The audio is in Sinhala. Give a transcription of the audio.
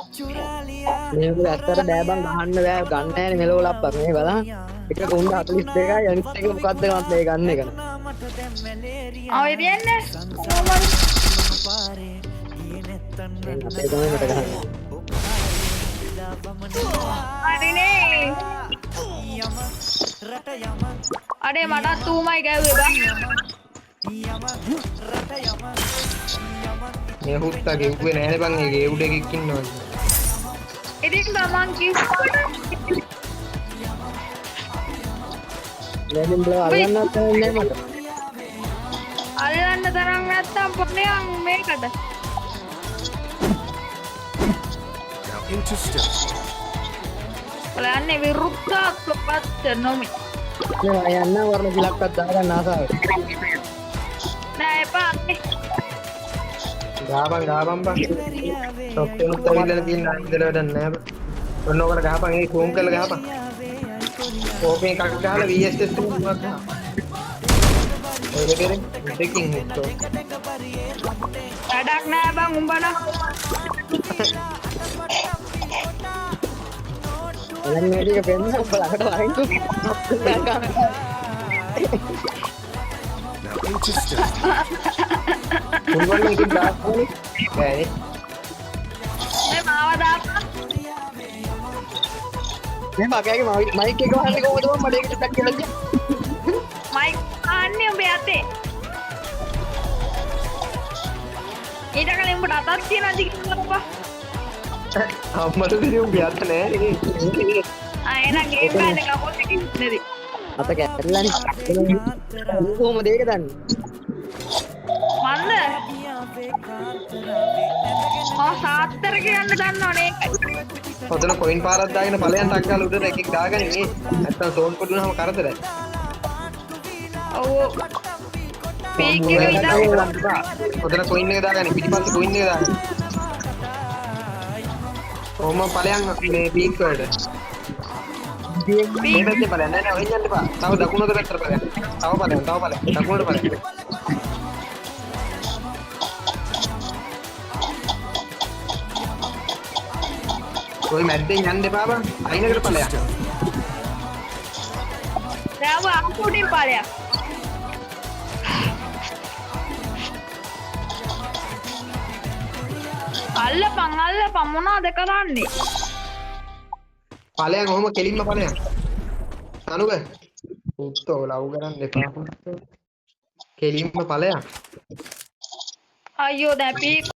මේක ඇත්තට බෑ බං ගහන්න බෑ ගන්න නැහැ මෙලෝ ලප්පක් මේ බලන්න එක කොණ්ඩ 42යි අනිත් එක මොකද්ද මත් මේ ගන්න එක නේ ආයෙ තියන්නේ අපේ තමයි මට ගහන්න හරිනේ අනේ මටත් ඌමයි ගැව්වේ බං මේ හුත්තා ගෙව්වේ නෑනේ බං ඒ ගෙවුඩ එකක් ඉන්නවා ඉතින් මං කිව්වට ලෙඩින් බල අල්ලන්නත් නැහැ මට අල්ලන්න තරම් නැත්තම් පොණියන් මේකට බලන්නේ විරුද්ධාත්මකත් නොමි මේ යන්න වර්ණ කිලක්වත් දාගන්න ආසාවට නෑ එපා ගාපන් බං ඩොක්ටර් උත් ඇවිල්ලා තියෙන ඉඳලා වැඩක් නෑ බං ඔන්න ඔකට ගහපන් ඒ ෆෝන් කරලා ගහපන් ඕපේ එකක් ගහලා VSS එකක් ගහපන් ඔය දෙකෙන් දෙකින් හිටෝ වැඩක් නෑ බං උඹන එලන් මේක පෙන්න උඹලකට වයින්තු උන්වල ඉතින් දාපෝනේ බෑනේ මේ මාව දාපන් මේ මගේ මයික් එක වහන්නේ කොහොමද මම මට ඒකට ටක් කියලා කිව්වා මයික් අන්නේ උඹ යතේ ඊට කලින් උඹට අතක් තියන අදි කියන්නකෝ අම්මට දෙන්නේ උඹ යත් නෑ නේ එහෙනම් ගේම් ගන්න කපොත් එකකින් නේද අත කැරලානේ කොහොමද ඒක දන්නේ මන්ද සාත්තර කියන්න දන්නවනේ ඔතන කොයින් පාරක් දාගෙන ඵලයන් ටක් ගාලා උඩට එකෙක් දාගන්නේ නේ නැත්තම් සෝන් පොඩුනහම කරදරයි ඔව් පීක් එක ඉඳන් ඔතන කොයින් එක දාගන්නේ පිටිපස්සේ කොයින් එක දාගන්නේ කොහොම ඵලයන් මේ පීක් වලට මේ පැත්තේ ඵලයන් නෑ ඔය යන්න එපා තව දකුණට පැත්තට ඵලයන් තව ඵලයන් දකුණට ඵලයන් ඔය මැද්දෙන් යන්න එපා බං අයිනකට ඵලයන් දැන් අකුටින් පාරයක් අල්ලපන් මොනවද කරන්නේ ඵලයන් ඔහොම කෙලින්ම ඵලයන් අනුග උත්තෝ ලව් කරන්න එපා කෙලින්ම ඵලයන් අයියෝ දැන් පීක්